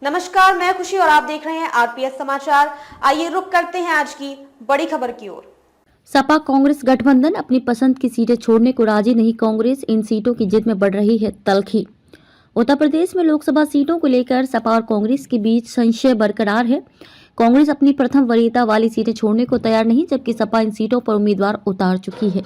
नमस्कार, मैं खुशी और आप देख रहे हैं आरपीएस समाचार। आइए रुक करते हैं आज की बड़ी खबर की ओर। सपा कांग्रेस गठबंधन अपनी पसंद की सीटें छोड़ने को राजी नहीं। कांग्रेस इन सीटों की जिद में बढ़ रही है तल्खी। उत्तर प्रदेश में लोकसभा सीटों को लेकर सपा और कांग्रेस के बीच संशय बरकरार है। कांग्रेस अपनी प्रथम वरीयता वाली सीटें छोड़ने को तैयार नहीं, जबकि सपा इन सीटों पर उम्मीदवार उतार चुकी है।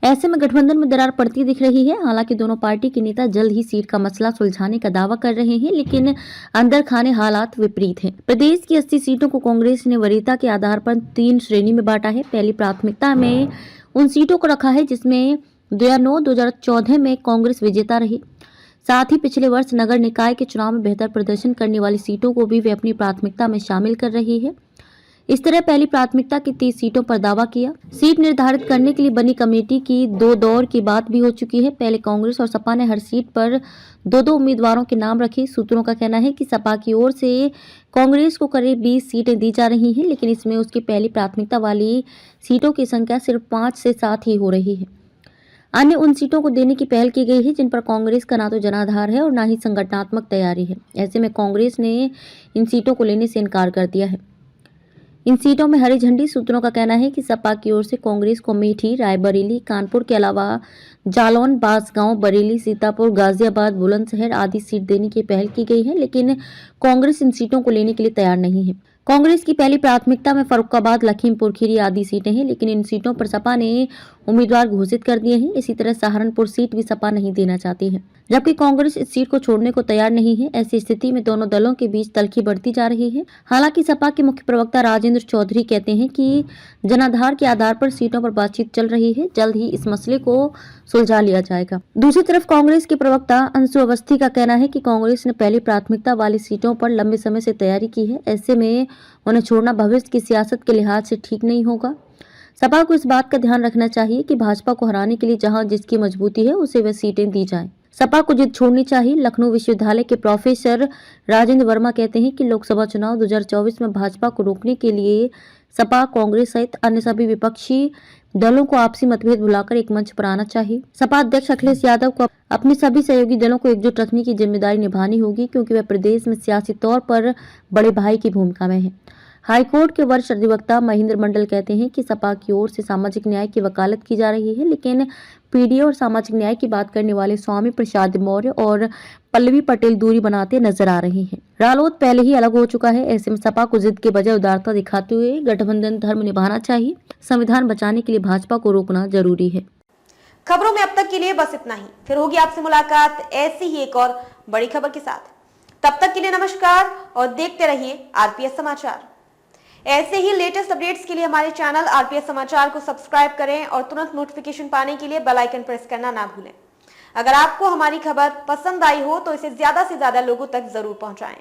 ऐसे में गठबंधन में दरार पड़ती दिख रही है। हालांकि दोनों पार्टी के नेता जल्द ही सीट का मसला सुलझाने का दावा कर रहे हैं, लेकिन अंदर खाने हालात विपरीत हैं। प्रदेश की 80 सीटों को कांग्रेस ने वरीयता के आधार पर 3 श्रेणी में बांटा है। पहली प्राथमिकता में उन सीटों को रखा है जिसमें 2009-2014 में कांग्रेस विजेता रही। साथ ही पिछले वर्ष नगर निकाय के चुनाव में बेहतर प्रदर्शन करने वाली सीटों को भी वे अपनी प्राथमिकता में शामिल कर रही है। इस तरह पहली प्राथमिकता की 30 सीटों पर दावा किया। सीट निर्धारित करने के लिए बनी कमेटी की 2 दौर की बात भी हो चुकी है। पहले कांग्रेस और सपा ने हर सीट पर 2-2 उम्मीदवारों के नाम रखे। सूत्रों का कहना है कि सपा की ओर से कांग्रेस को करीब 20 सीटें दी जा रही हैं, लेकिन इसमें उसकी पहली प्राथमिकता वाली सीटों की संख्या सिर्फ 5 से 7 ही हो रही है। अन्य उन सीटों को देने की पहल की गई है जिन पर कांग्रेस का ना तो जनाधार है और ना ही संगठनात्मक तैयारी है। ऐसे में कांग्रेस ने इन सीटों को लेने से इनकार कर दिया है। इन सीटों में हरी झंडी। सूत्रों का कहना है कि सपा की ओर से कांग्रेस को अमेठी, रायबरेली, कानपुर के अलावा जालौन, बांसगांव, बरेली, सीतापुर, गाजियाबाद, बुलंदशहर आदि सीट देने की पहल की गई है, लेकिन कांग्रेस इन सीटों को लेने के लिए तैयार नहीं है। कांग्रेस की पहली प्राथमिकता में फर्रुखाबाद, लखीमपुर खीरी आदि सीटें हैं, लेकिन इन सीटों पर सपा ने उम्मीदवार घोषित कर दिए हैं। इसी तरह सहारनपुर सीट भी सपा नहीं देना चाहती है, जबकि कांग्रेस इस सीट को छोड़ने को तैयार नहीं है। ऐसी स्थिति में दोनों दलों के बीच तल्खी बढ़ती जा रही है। हालांकि सपा के मुख्य प्रवक्ता राजेंद्र चौधरी कहते हैं कि जनाधार के आधार पर सीटों पर बातचीत चल रही है, जल्द ही इस मसले को सुलझा लिया जाएगा। दूसरी तरफ कांग्रेस के प्रवक्ता अंशु अवस्थी का कहना है कि कांग्रेस ने पहली प्राथमिकता वाली सीटों पर लंबे समय से तैयारी की है। ऐसे में उन्हें छोड़ना भविष्य की सियासत के लिहाज से ठीक नहीं होगा। सपा को इस बात का ध्यान रखना चाहिए कि भाजपा को हराने के लिए जहां जिसकी मजबूती है उसे वे सीटें दी जाएं। सपा को जिद छोड़नी चाहिए। लखनऊ विश्वविद्यालय के प्रोफेसर राजेंद्र वर्मा कहते हैं कि लोकसभा चुनाव 2024 में भाजपा को रोकने के लिए सपा, कांग्रेस सहित अन्य सभी विपक्षी दलों को आपसी मतभेद भुलाकर एक मंच पर आना चाहिए। सपा अध्यक्ष अखिलेश यादव को अपने सभी सहयोगी दलों को एकजुट रखने की जिम्मेदारी निभानी होगी, क्योंकि वह प्रदेश में सियासी तौर पर बड़े भाई की भूमिका में है। हाईकोर्ट के वरिष्ठ अधिवक्ता महेंद्र मंडल कहते हैं कि सपा की ओर से सामाजिक न्याय की वकालत की जा रही है, लेकिन पीडीए और सामाजिक न्याय की बात करने वाले स्वामी प्रसाद मौर्य और पल्लवी पटेल दूरी बनाते नजर आ रहे हैं। रालोद पहले ही अलग हो चुका है। ऐसे में सपा को जिद के बजाय उदारता दिखाते हुए गठबंधन धर्म निभाना चाहिए। संविधान बचाने के लिए भाजपा को रोकना जरूरी है। खबरों में अब तक के लिए बस इतना ही। फिर होगी आपसे मुलाकात ऐसी ही एक और बड़ी खबर के साथ। तब तक के लिए नमस्कार और देखते रहिए आरपीएस समाचार। ऐसे ही लेटेस्ट अपडेट्स के लिए हमारे चैनल आरपीएस समाचार को सब्सक्राइब करें और तुरंत नोटिफिकेशन पाने के लिए बेल आइकन प्रेस करना ना भूलें। अगर आपको हमारी खबर पसंद आई हो तो इसे ज्यादा से ज्यादा लोगों तक जरूर पहुंचाएं।